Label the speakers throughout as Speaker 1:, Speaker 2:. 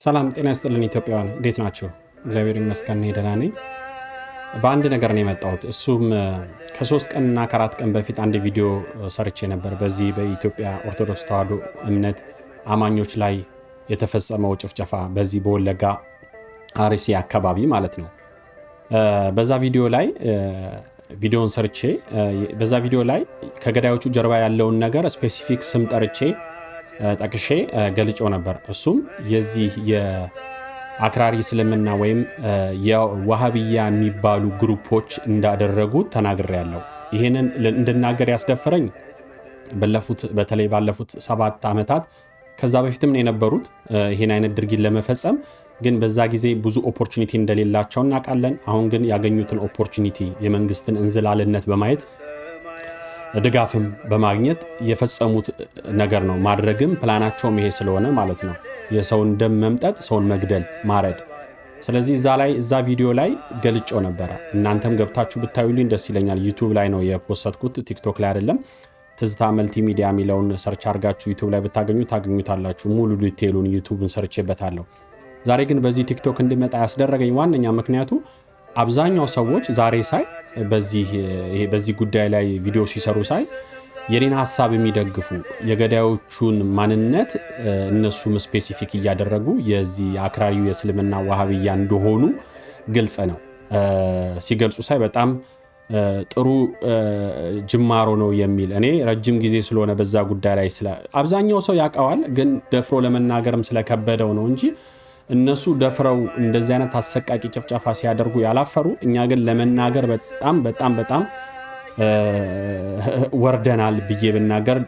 Speaker 1: ሰላም ጤና ይስጥልን ኢትዮጵያውያን እንዴት ናችሁ? እግዚአብሔር ይመስገን ደህና ነኝ። በአንድ ነገር ነው የመጣሁት። እሱም ከ3 ቀንና ከ4 ቀን በፊት አንድ ቪዲዮ ሰርቼ ነበር። በዚህ በኢትዮጵያ ኦርቶዶክስ ተዋሕዶ እምነት አማኞች ላይ የተፈጸመው ጭፍጨፋ በዚህ በወለጋ አርሲ አካባቢ ማለት ነው። በዛ ቪዲዮ ላይ ቪዲዮን ሰርቼ በዛ ቪዲዮ ላይ ከገዳዮቹ ጀርባ ያለውን ነገር ስፔሲፊክ ስም ጠርቼ ጠቅሼ ገልጬው ነበር። እሱም የዚህ የአክራሪ እስልምና ወይም የዋሃብያ የሚባሉ ግሩፖች እንዳደረጉት ተናግሬያለሁ። ይሄንን እንድናገር ያስደፈረኝ በተለይ ባለፉት 7 ዓመታት ከዛ በፊትም ነው የነበሩት ይሄን አይነት ድርጊት ለመፈጸም ግን በዛ ጊዜ ብዙ ኦፖርቹኒቲ እንደሌላቸው እናውቃለን። አሁን ግን ያገኙትን ኦፖርቹኒቲ የመንግስትን እንዝላልነት በማየት ድጋፍም በማግኘት የፈጸሙት ነገር ነው። ማድረግም ፕላናቸውም ይሄ ስለሆነ ማለት ነው። የሰውን ደም መምጠጥ፣ ሰውን መግደል፣ ማረድ። ስለዚህ እዛ ቪዲዮ ላይ ገልጬው ነበረ። እናንተም ገብታችሁ ብታዩልኝ ደስ ይለኛል። ዩቲዩብ ላይ ነው የፖስትኩት፣ ቲክቶክ ላይ አይደለም። ትዝታ መልቲሚዲያ የሚለውን ሰርች አድርጋችሁ ዩቲዩብ ላይ ብታገኙ ታገኙታላችሁ። ሙሉ ዲቴይሉን ዩቲዩብን ሰርቼበታለሁ። ዛሬ ግን በዚህ ቲክቶክ እንድመጣ ያስደረገኝ ዋነኛ ምክንያቱ አብዛኛው ሰዎች ዛሬ ሳይ በዚህ ጉዳይ ላይ ቪዲዮ ሲሰሩ ሳይ የኔን ሐሳብ የሚደግፉ የገዳዮቹን ማንነት እነሱም ስፔሲፊክ እያደረጉ የዚህ አክራሪው የእስልምና ዋሃብያ እንደሆኑ ግልጽ ነው ሲገልጹ ሳይ በጣም ጥሩ ጅማሮ ነው የሚል እኔ ረጅም ጊዜ ስለሆነ በዛ ጉዳይ ላይ አብዛኛው ሰው ያውቀዋል፣ ግን ደፍሮ ለመናገርም ስለከበደው ነው እንጂ እነሱ ደፍረው እንደዚህ አይነት አሰቃቂ ጭፍጨፋ ሲያደርጉ ያላፈሩ፣ እኛ ግን ለመናገር በጣም ወርደናል ብዬ ብናገር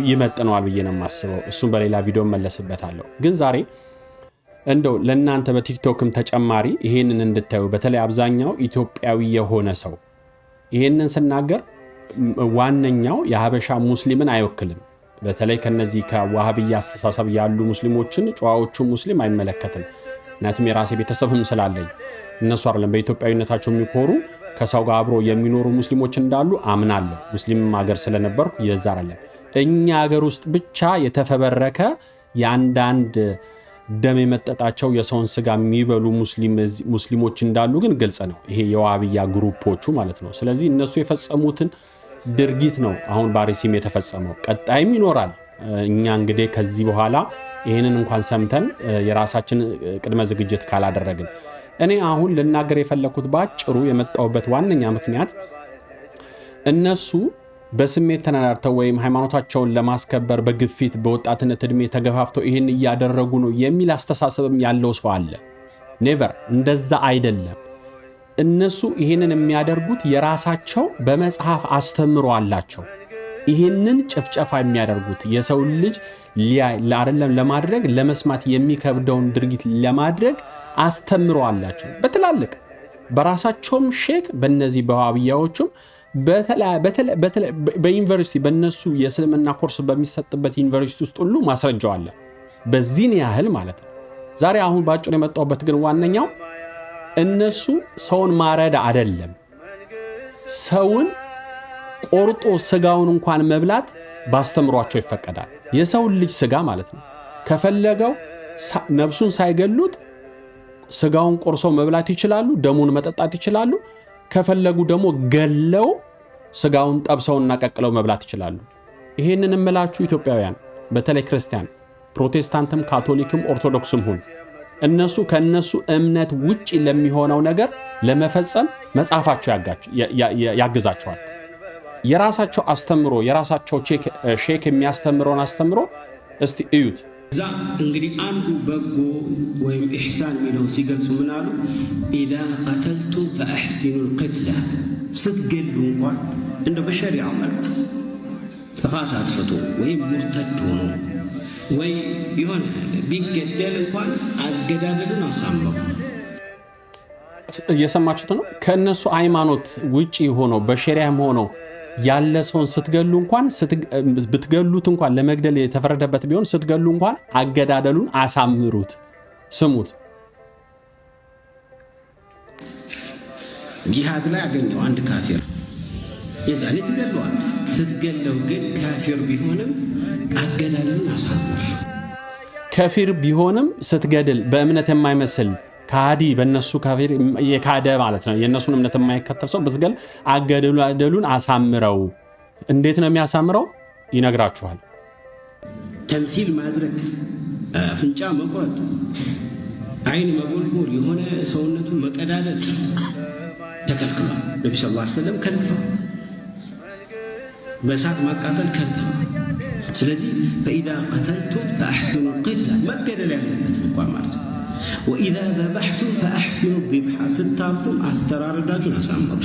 Speaker 1: ይመጥነዋል ብዬ ነው የማስበው። እሱም በሌላ ቪዲዮ መለስበታለሁ። ግን ዛሬ እንደው ለእናንተ በቲክቶክም ተጨማሪ ይሄንን እንድታዩ በተለይ አብዛኛው ኢትዮጵያዊ የሆነ ሰው ይሄንን ስናገር ዋነኛው የሀበሻ ሙስሊምን አይወክልም። በተለይ ከነዚህ ከዋሃብያ አስተሳሰብ ያሉ ሙስሊሞችን ጨዋዎቹ ሙስሊም አይመለከትም። ምክንያቱም የራሴ ቤተሰብም ስላለኝ እነሱ አይደለም በኢትዮጵያዊነታቸው የሚኮሩ ከሰው ጋር አብሮ የሚኖሩ ሙስሊሞች እንዳሉ አምናለሁ። ሙስሊምም ሀገር ስለነበርኩ የዛር አለ እኛ ሀገር ውስጥ ብቻ የተፈበረከ የአንዳንድ ደም የመጠጣቸው የሰውን ስጋ የሚበሉ ሙስሊሞች እንዳሉ ግን ግልጽ ነው። ይሄ የዋሃብያ ግሩፖቹ ማለት ነው። ስለዚህ እነሱ የፈጸሙትን ድርጊት ነው አሁን በአርሲም የተፈጸመው፣ ቀጣይም ይኖራል። እኛ እንግዲህ ከዚህ በኋላ ይሄንን እንኳን ሰምተን የራሳችን ቅድመ ዝግጅት ካላደረግን እኔ አሁን ልናገር የፈለኩት ባጭሩ የመጣውበት ዋነኛ ምክንያት እነሱ በስሜት ተናዳርተው ወይም ሃይማኖታቸውን ለማስከበር በግፊት በወጣትነት እድሜ ተገፋፍተው ይሄን እያደረጉ ነው የሚል አስተሳሰብም ያለው ሰው አለ። ኔቨር፣ እንደዛ አይደለም። እነሱ ይሄንን የሚያደርጉት የራሳቸው በመጽሐፍ አስተምሮ አላቸው። ይሄንን ጭፍጨፋ የሚያደርጉት የሰው ልጅ አይደለም ለማድረግ ለመስማት የሚከብደውን ድርጊት ለማድረግ አስተምሮ አላቸው። በትላልቅ በራሳቸውም ሼክ በእነዚህ በዋሃብያዎቹም በዩኒቨርሲቲ በእነሱ የእስልምና ኮርስ በሚሰጥበት ዩኒቨርሲቲ ውስጥ ሁሉ ማስረጃው አለ። በዚህን ያህል ማለት ነው። ዛሬ አሁን ባጭሩ የመጣሁበት ግን ዋነኛው እነሱ ሰውን ማረድ አይደለም፣ ሰውን ቆርጦ ስጋውን እንኳን መብላት ባስተምሯቸው ይፈቀዳል። የሰውን ልጅ ስጋ ማለት ነው። ከፈለገው ነፍሱን ሳይገሉት ስጋውን ቆርሰው መብላት ይችላሉ፣ ደሙን መጠጣት ይችላሉ። ከፈለጉ ደግሞ ገለው ስጋውን ጠብሰውና ቀቅለው መብላት ይችላሉ። ይሄንን እምላችሁ ኢትዮጵያውያን፣ በተለይ ክርስቲያን፣ ፕሮቴስታንትም፣ ካቶሊክም ኦርቶዶክስም ሁሉ እነሱ ከነሱ እምነት ውጪ ለሚሆነው ነገር ለመፈጸም መጽሐፋቸው ያግዛቸዋል። የራሳቸው አስተምሮ የራሳቸው ሼክ የሚያስተምረውን አስተምሮ እስቲ እዩት።
Speaker 2: እዛ እንግዲህ አንዱ በጎ ወይም ኢሕሳን የሚለው ሲገልጹ ምን አሉ? ኢዛ ቀተልቱም ፈአሕሲኑ ልቅትላ፣ ስትገሉ እንኳን እንደ በሸሪዓ መልኩ ጥፋት አጥፍቶ ወይም ሙርተድ ሆኖ ወይ ይሆን ቢገደል እንኳን አገዳደሉን አሳምሩ።
Speaker 1: እየሰማችሁት ነው። ከነሱ ሃይማኖት ውጪ ሆኖ በሸሪዓም ሆኖ ያለ ሰውን ብትገሉት እንኳን ለመግደል የተፈረደበት ቢሆን ስትገሉ እንኳን አገዳደሉን አሳምሩት። ስሙት።
Speaker 2: ጂሃድ ላይ ያገኘው አንድ ካፊር የዛኔ ትገለዋል። ስትገለው ግን ካፊር ቢሆንም አገዳደሉን አሳምር።
Speaker 1: ከፊር ቢሆንም ስትገድል በእምነት የማይመስል ካዲ በእነሱ ካፊር የካደ ማለት ነው የእነሱን እምነት የማይከተል ሰው ብትገል አገደሉን አሳምረው እንዴት ነው የሚያሳምረው ይነግራችኋል
Speaker 2: ተምሲል ማድረግ አፍንጫ መቁረጥ አይን መጎልጎል የሆነ ሰውነቱን መቀዳደል ተከልክሏል ነብዩ ሰለላሁ ዐለይሂ ወሰለም ከልክለዋል በእሳት ማቃጠል ከልክለዋል ስለዚህ فإذا قتلتم فأحسنوا القتل መገደል ያለበት እንኳን ማለት ነው وإذا ذبحتم فأحسنوا الذبح ስታርዱም አስተራረዳችሁን አሳምሩ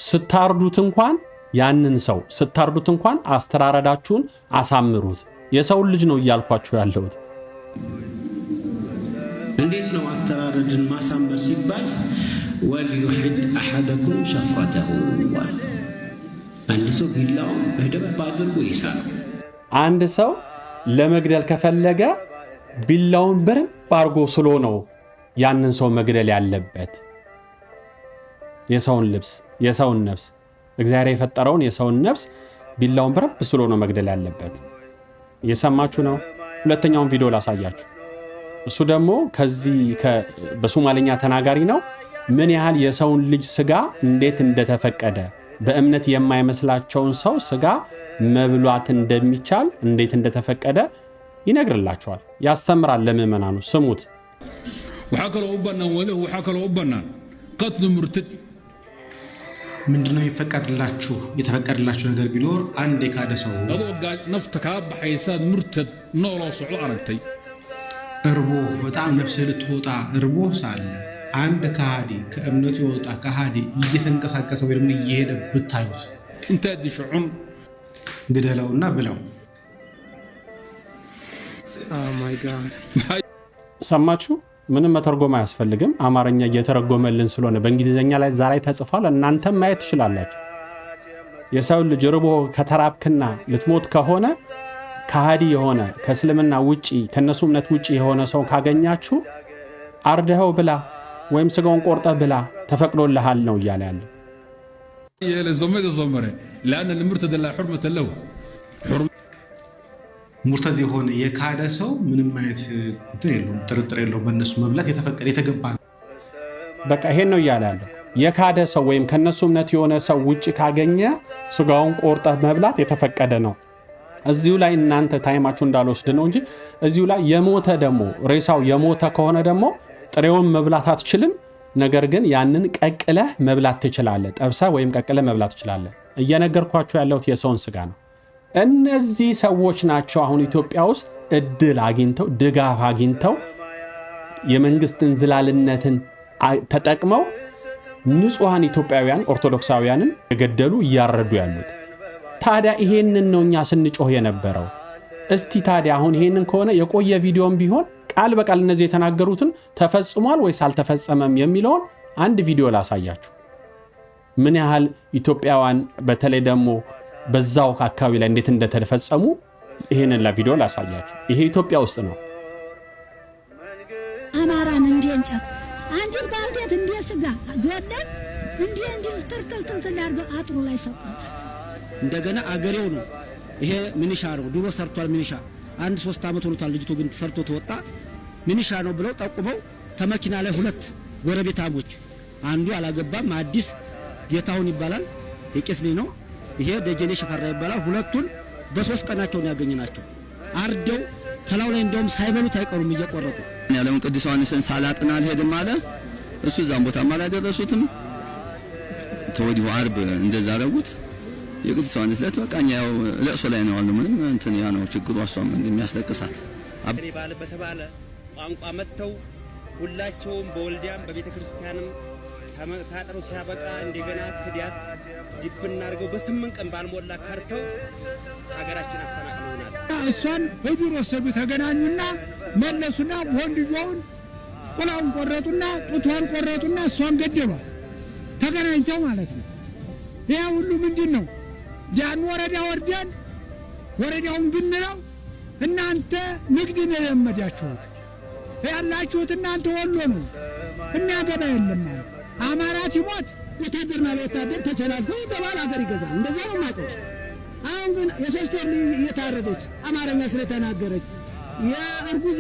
Speaker 1: ስታርዱት እንኳን ያንን ሰው ስታርዱት እንኳን አስተራረዳችሁን አሳምሩት የሰው ልጅ ነው ይያልኳችሁ ያለሁት
Speaker 2: እንዴት ነው አስተራረድን ማሳመር ሲባል ወልዩሂድ አሐደኩም ሸፍረተሁ አንድ ሰው ቢላው በደንብ አድርጎ ይሳለው
Speaker 1: አንድ ሰው ለመግደል ከፈለገ ቢላውን በደንብ አድርጎ ስሎ ነው ያንን ሰው መግደል ያለበት የሰውን ልብስ የሰውን ነፍስ እግዚአብሔር የፈጠረውን የሰውን ነፍስ ቢላውን በረብ ስሎ ነው መግደል ያለበት የሰማችሁ ነው ሁለተኛውን ቪዲዮ ላሳያችሁ እሱ ደግሞ ከዚህ በሶማሊኛ ተናጋሪ ነው ምን ያህል የሰውን ልጅ ስጋ እንዴት እንደተፈቀደ በእምነት የማይመስላቸውን ሰው ስጋ መብሏት እንደሚቻል እንዴት እንደተፈቀደ ይነግርላችኋል ያስተምራል ለምእመናኑ ስሙት
Speaker 3: وحكلوا أبنا وله وحكلوا أبنا قتل مرتد
Speaker 4: ምንድነው የተፈቀደላችሁ ነገር ቢኖር አንድ የካደ ሰው
Speaker 3: አዶጋጅ ነፍተካ በሐይሳድ ሙርተድ ኖሎ ሱዑ አረግተይ
Speaker 4: እርቦ በጣም ነፍስ ልትወጣ እርቦ ሳለ አንድ ካዲ ከእምነቱ የወጣ ካዲ እየተንቀሳቀሰ ወይም እየሄደ ብታዩት
Speaker 3: እንተ ዲሽዑን
Speaker 4: ግደለውና ብለው
Speaker 5: ማይ ጋድ
Speaker 1: ሰማችሁ ምንም መተርጎም አያስፈልግም አማርኛ እየተረጎመልን ስለሆነ በእንግሊዘኛ ላይ ዛሬ ተጽፏል እናንተም ማየት ትችላላችሁ የሰው ልጅ ርቦ ከተራብክና ልትሞት ከሆነ ካዲ የሆነ ከእስልምና ውጪ ከነሱ እምነት ውጪ የሆነ ሰው ካገኛችሁ አርደኸው ብላ ወይም ስጋውን ቆርጠህ ብላ ተፈቅዶልሃል ነው ይያለ ያለው
Speaker 3: የለዘመረ لان المرتد لا حرمه له
Speaker 4: ሙርተድ የሆነ የካደ ሰው ምንም አይነት ጥርጥር የለውም በእነሱ መብላት የተፈቀደ የተገባ
Speaker 1: በቃ ይሄን ነው ይያለ ያለው የካደ ሰው ወይም ከነሱ እምነት የሆነ ሰው ውጪ ካገኘ ስጋውን ቆርጠህ መብላት የተፈቀደ ነው እዚሁ ላይ እናንተ ታይማችሁ እንዳልወስድ ነው እንጂ እዚሁ ላይ የሞተ ደሞ ሬሳው የሞተ ከሆነ ደሞ ጥሬውን መብላት አትችልም ነገር ግን ያንን ቀቅለህ መብላት ትችላለህ ጠብሰህ ወይም ቀቅለህ መብላት ትችላለህ እየነገርኳችሁ ያለሁት የሰውን ስጋ ነው እነዚህ ሰዎች ናቸው አሁን ኢትዮጵያ ውስጥ እድል አግኝተው ድጋፍ አግኝተው የመንግስትን ዝላልነትን ተጠቅመው ንጹሃን ኢትዮጵያውያን ኦርቶዶክሳውያንን የገደሉ ያረዱ ያሉት ታዲያ ይሄንን ነው እኛ ስንጮህ የነበረው እስቲ ታዲያ አሁን ይሄንን ከሆነ የቆየ ቪዲዮም ቢሆን ቃል በቃል እነዚህ የተናገሩትን ተፈጽሟል ወይስ አልተፈጸመም የሚለውን አንድ ቪዲዮ ላሳያችሁ ምን ያህል ኢትዮጵያውያን በተለይ ደግሞ በዛው አካባቢ ላይ እንዴት እንደተፈጸሙ ይሄንን ለቪዲዮ ላሳያችሁ ይሄ ኢትዮጵያ ውስጥ ነው
Speaker 6: አማራን እንዲንጨት አንዲት ባልቴት እንዲስጋ ገደ እንዲ ትርትል አድርገው አጥሩ ላይ ሰጡት
Speaker 7: እንደገና አገሬው ነው ይሄ ሚኒሻ ነው ድሮ ሰርቷል ሚኒሻ አንድ 3 አመት ሆኖታል ልጅቱ ግን ሰርቶ ተወጣ ሚኒሻ ነው ብለው ጠቁመው ተመኪና ላይ ሁለት ጎረቤታሞች አንዱ አላገባም አዲስ ጌታውን ይባላል የቄስ ልጅ ነው ይሄ ደጀኔ ሽፈራ ይባላል ሁለቱን በ3 ቀናቸው ነው ያገኘናቸው አርደው ተላው ላይ እንደውም ሳይበሉት አይቀሩም እየቆረጡ
Speaker 8: ያለውን ቅዱስ ዮሐንስን ሳላጥና አልሄድም አለ እሱ ዛም ቦታ ማላደረሱትም ተወዲሁ አርብ እንደዛ አረጉት የቅዱስ ዮሐንስ ለት በቃኛ ያው ለእሱ ላይ ነው አሉ ምንም እንትን ያ ነው ችግሩ አሷም እንደሚያስለቅሳት
Speaker 9: አብሬ ባለ በተባለ ቋንቋ መተው ሁላቸውም በወልዲያም በቤተክርስቲያንም ተመሳጥሩ ሲያበቃ እንደገና ክዲያት ዲፕና አርገው በ8 ቀን ባልሞላ ካርተው ሀገራችን አፈናቅለውናል
Speaker 5: እሷን በዱር ወሰዱ ተገናኙና መለሱና ወንድየውን ቁላውን ቆረጡና ጡቷን ቆረጡና እሷን ገደሏት ተገናኝተው ማለት ነው ያ ሁሉ ምንድነው ያን ወረዳ ወርደን ወረዳውን ብንለው እናንተ ንግድ ነው የለመዳችሁት ያላችሁት እናንተ ወሎ ነው እና ገባ የለም አማራት ይሞት
Speaker 7: ወታደርና ወታደር ተቸላልፎ በባል ሀገር ይገዛል እንደዛ ነው ማቀው አሁን ግን የሶስት ወር እየታረደች አማርኛ ስለተናገረች
Speaker 5: የእርጉዝ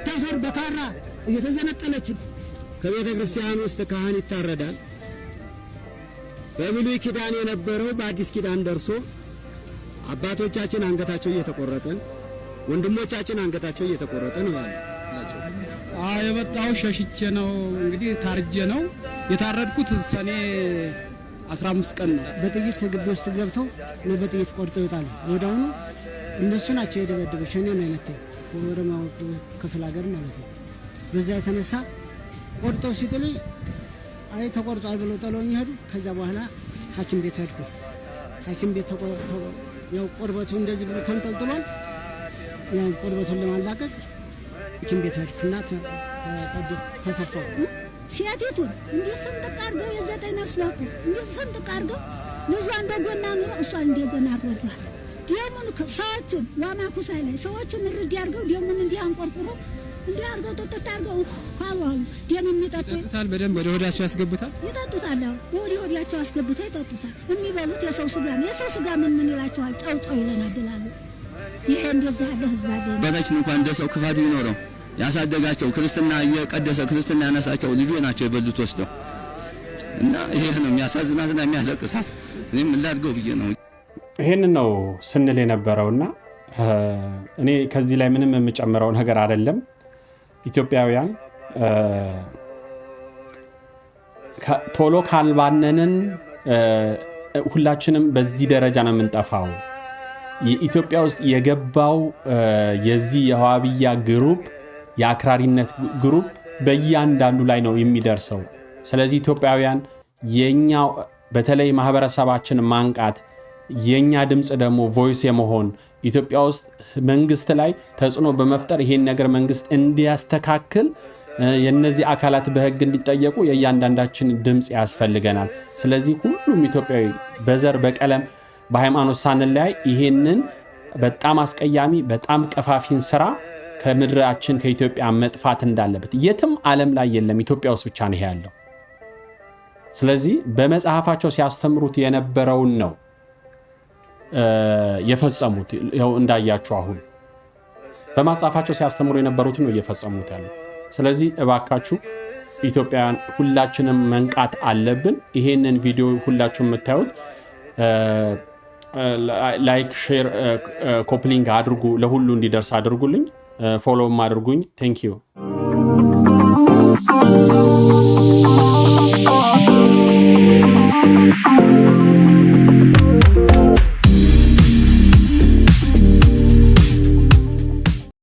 Speaker 5: ታሰር በካራ እየተዘነጠለች ከቤተ ክርስቲያን ውስጥ ካህን ይታረዳል። በብሉይ ኪዳን የነበረው በአዲስ ኪዳን ደርሶ አባቶቻችን አንገታቸው እየተቆረጠ ወንድሞቻችን አንገታቸው እየተቆረጠ ነው ያለው።
Speaker 4: የመጣው ሸሽቼ ነው እንግዲህ ታርጄ ነው የታረድኩት። ሰኔ 15 ቀን ነው።
Speaker 5: በጥይት ግቢ ውስጥ ገብተው ነው በጥይት ቆርጠው ይጣሉ። ወዲያውኑ እነሱ ናቸው የደበደቡ። ሸኔ ነው የመታው ወረማው ክፍለ ሀገር ማለት ነው። በዛ የተነሳ ቆርጠው ሲጥሉ አይ ተቆርጧል ብለው ጥለውኝ ሄዱ። ከዛ በኋላ ሐኪም ቤት ሄድኩ። ሐኪም ቤት ተቆርጠው ያው ቆርበቱ እንደዚህ ብሎ ተንጠልጥሏል። ያው ቆርበቱን ለማላቀቅ ሐኪም ቤት ሄድኩና ተሰፋው።
Speaker 6: ሲያቲቱን እንዴት ሰንጥቅ አድርገው የዘጠኝ ነፍስ ላቁ እንዴት ሰንጥቅ አድርገው ልጇን በጎና ኑሮ እሷን እንደገና አሮዷት። ደሙን ሰዎቹን ዋማኩሳይ ላይ ሰዎቹን እርድ አድርገው ደሙን እንዲህ አንቆርቁሮ እንዲህ አድርገው ጥጥት አድርገው አሉ። ደም የሚጠጡ
Speaker 4: ይጠጡታል። በደንብ ወደ ሆዳቸው ያስገቡታል።
Speaker 6: ይጠጡታል። ወደ ሆዳቸው አስገብተው ይጠጡታል። የሚበሉት የሰው ስጋ ነው። የሰው ስጋ ምን ይላቸዋል? ጨው ይለናድላሉ። ይሄ እንደዛ ያለ ህዝብ አለ።
Speaker 8: በታችን እንኳን እንደ ሰው ክፋት ቢኖረው ያሳደጋቸው ክርስትና እየቀደሰ ክርስትና ያነሳቸው ልጆች ናቸው የበሉት ወስደው እና ይሄ ነው የሚያሳዝናትና የሚያለቅሳት። እኔም ላድርገው ብዬ ነው
Speaker 1: ይሄንን ነው ስንል የነበረውና እኔ ከዚህ ላይ ምንም የምጨምረው ነገር አይደለም። ኢትዮጵያውያን ቶሎ ካልባነንን ሁላችንም በዚህ ደረጃ ነው የምንጠፋው። የኢትዮጵያ ውስጥ የገባው የዚህ የዋሃብያ ግሩፕ የአክራሪነት ግሩፕ በእያንዳንዱ ላይ ነው የሚደርሰው። ስለዚህ ኢትዮጵያውያን የኛ በተለይ ማህበረሰባችን ማንቃት የኛ ድምጽ ደግሞ ቮይስ የመሆን ኢትዮጵያ ውስጥ መንግስት ላይ ተጽዕኖ በመፍጠር ይሄን ነገር መንግስት እንዲያስተካክል የነዚህ አካላት በህግ እንዲጠየቁ የእያንዳንዳችን ድምጽ ያስፈልገናል። ስለዚህ ሁሉም ኢትዮጵያዊ በዘር በቀለም በሃይማኖት ሳንለያይ ይሄንን በጣም አስቀያሚ በጣም ቀፋፊን ስራ ከምድራችን ከኢትዮጵያ መጥፋት እንዳለበት የትም ዓለም ላይ የለም፣ ኢትዮጵያ ውስጥ ብቻ ነው ያለው። ስለዚህ በመጽሐፋቸው ሲያስተምሩት የነበረውን ነው የፈጸሙት። ያው እንዳያችሁ አሁን በመጽሐፋቸው ሲያስተምሩ የነበሩት ነው እየፈጸሙት ያለው። ስለዚህ እባካችሁ ኢትዮጵያውያን ሁላችንም መንቃት አለብን። ይሄንን ቪዲዮ ሁላችሁም የምታዩት ላይክ፣ ሼር፣ ኮፕሊንግ አድርጉ፣ ለሁሉ እንዲደርስ አድርጉልኝ፣ ፎሎውም አድርጉኝ። ቴንክ ዩ